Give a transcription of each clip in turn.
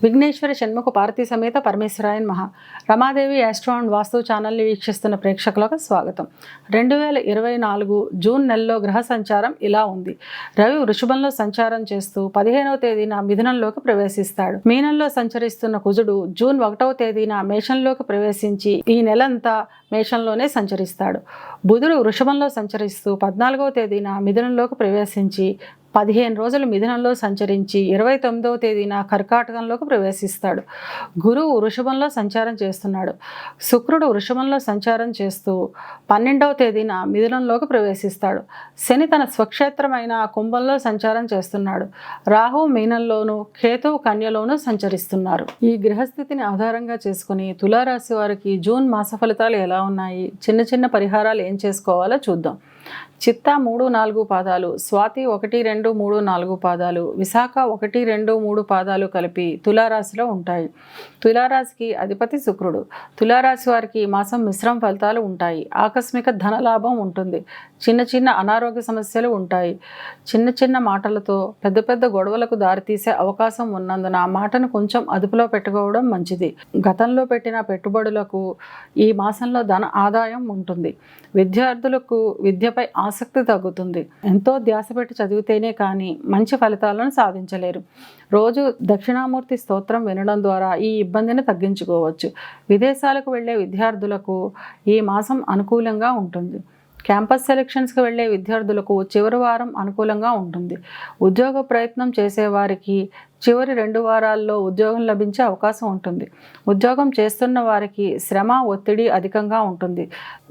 విఘ్నేశ్వర షణ్ముఖ పార్వతీ సమేత పరమేశ్వరాయ నమః. Ramadevi astro and వాస్తు ఛానల్ని వీక్షిస్తున్న ప్రేక్షకులకు స్వాగతం. 2024 జూన్ నెలలో గ్రహ సంచారం ఇలా ఉంది. రవి వృషభంలో సంచారం చేస్తూ 15వ తేదీన మిథునంలోకి ప్రవేశిస్తాడు. మీనంలో సంచరిస్తున్న కుజుడు జూన్ 1వ తేదీన మేషంలోకి ప్రవేశించి ఈ నెలంతా మేషంలోనే సంచరిస్తాడు. బుధుడు వృషభంలో సంచరిస్తూ 14వ తేదీన మిథునంలోకి ప్రవేశించి 15 రోజులు మిథునంలో సంచరించి 29వ తేదీన కర్కాటకంలోకి ప్రవేశిస్తాడు. గురువు వృషభంలో సంచారం చేస్తున్నాడు. శుక్రుడు వృషభంలో సంచారం చేస్తూ 12వ తేదీన మిథునంలోకి ప్రవేశిస్తాడు. శని తన స్వక్షేత్రమైన కుంభంలో సంచారం చేస్తున్నాడు. రాహు మీనంలోను, కేతువు కన్యలోను సంచరిస్తున్నారు. ఈ గ్రహస్థితిని ఆధారంగా చేసుకుని తులారాశి వారికి జూన్ మాస ఫలితాలు ఎలా ఉన్నాయి, చిన్న చిన్న పరిహారాలు ఏం చేసుకోవాలో చూద్దాం. చిత్తా 3, 4 పాదాలు, స్వాతి 1, 2, 3, 4 పాదాలు, విశాఖ 1, 2, 3 పాదాలు కలిపి తులారాశిలో ఉంటాయి. తులారాశికి అధిపతి శుక్రుడు. తులారాశి వారికి ఈ మాసం మిశ్రమ ఫలితాలు ఉంటాయి. ఆకస్మిక ధనలాభం ఉంటుంది. చిన్న చిన్న అనారోగ్య సమస్యలు ఉంటాయి. చిన్న చిన్న మాటలతో పెద్ద పెద్ద గొడవలకు దారితీసే అవకాశం ఉన్నందున ఆ మాటను కొంచెం అదుపులో పెట్టుకోవడం మంచిది. గతంలో పెట్టిన పెట్టుబడులకు ఈ మాసంలో ధన ఆదాయం ఉంటుంది. విద్యార్థులకు విద్యపై ఆసక్తి తగ్గుతుంది. ఎంతో ధ్యాస పెట్టి చదివితేనే కానీ మంచి ఫలితాలను సాధించలేరు. రోజు దక్షిణామూర్తి స్తోత్రం వినడం ద్వారా ఈ ఇబ్బందిని తగ్గించుకోవచ్చు. విదేశాలకు వెళ్ళే విద్యార్థులకు ఈ మాసం అనుకూలంగా ఉంటుంది. క్యాంపస్ సెలక్షన్స్కి వెళ్ళే విద్యార్థులకు చివరి వారం అనుకూలంగా ఉంటుంది. ఉద్యోగ ప్రయత్నం చేసేవారికి చివరి 2 వారాల్లో ఉద్యోగం లభించే అవకాశం ఉంటుంది. ఉద్యోగం చేస్తున్న వారికి శ్రమ, ఒత్తిడి అధికంగా ఉంటుంది.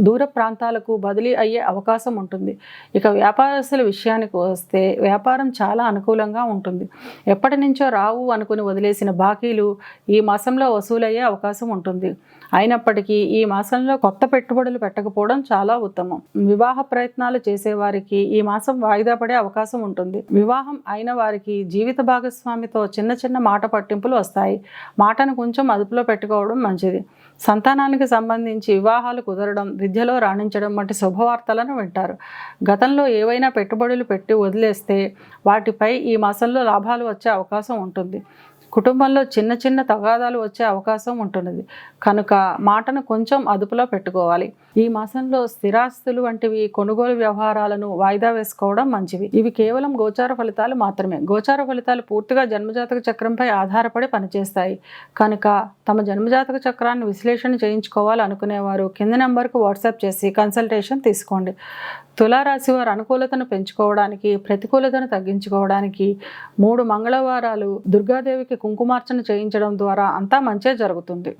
దూర ప్రాంతాలకు బదిలీ అయ్యే అవకాశం ఉంటుంది. ఇక వ్యాపారస్తుల విషయానికి వస్తే వ్యాపారం చాలా అనుకూలంగా ఉంటుంది. ఎప్పటి నుంచో రావు అనుకుని వదిలేసిన బాకీలు ఈ మాసంలో వసూలయ్యే అవకాశం ఉంటుంది. అయినప్పటికీ ఈ మాసంలో కొత్త పెట్టుబడులు పెట్టకపోవడం చాలా ఉత్తమం. వివాహ ప్రయత్నాలు చేసేవారికి ఈ మాసం వాయిదా పడే అవకాశం ఉంటుంది. వివాహం అయిన వారికి జీవిత భాగస్వామితో చిన్న చిన్న మాట పట్టింపులు వస్తాయి. మాటను కొంచెం అదుపులో పెట్టుకోవడం మంచిది. సంతానానికి సంబంధించి వివాహాలు కుదరడం, విద్యలో రాణించడం వంటి శుభవార్తలను వింటారు. గతంలో ఏవైనా పెట్టుబడులు పెట్టి వదిలేస్తే వాటిపై ఈ మాసంలో లాభాలు వచ్చే అవకాశం ఉంటుంది. కుటుంబంలో చిన్న చిన్న తగాదాలు వచ్చే అవకాశం ఉంటుంది. కనుక మాటను కొంచెం అదుపులో పెట్టుకోవాలి. ఈ మాసంలో స్థిరాస్తులు వంటివి కొనుగోలు వ్యవహారాలను వాయిదా వేసుకోవడం మంచివి. ఇవి కేవలం గోచార ఫలితాలు మాత్రమే. గోచార ఫలితాలు పూర్తిగా జన్మజాతక చక్రంపై ఆధారపడి పనిచేస్తాయి. కనుక తమ జన్మజాతక చక్రాన్ని విశ్లేషణ చేయించుకోవాలనుకునేవారు కింద నెంబర్కు వాట్సాప్ చేసి కన్సల్టేషన్ తీసుకోండి. తులారాశి వారు అనుకూలతను పెంచుకోవడానికి, ప్రతికూలతను తగ్గించుకోవడానికి 3 మంగళవారాలు దుర్గాదేవికి కుంకుమార్చన చేయించడం ద్వారా అంతా మంచే జరుగుతుంది.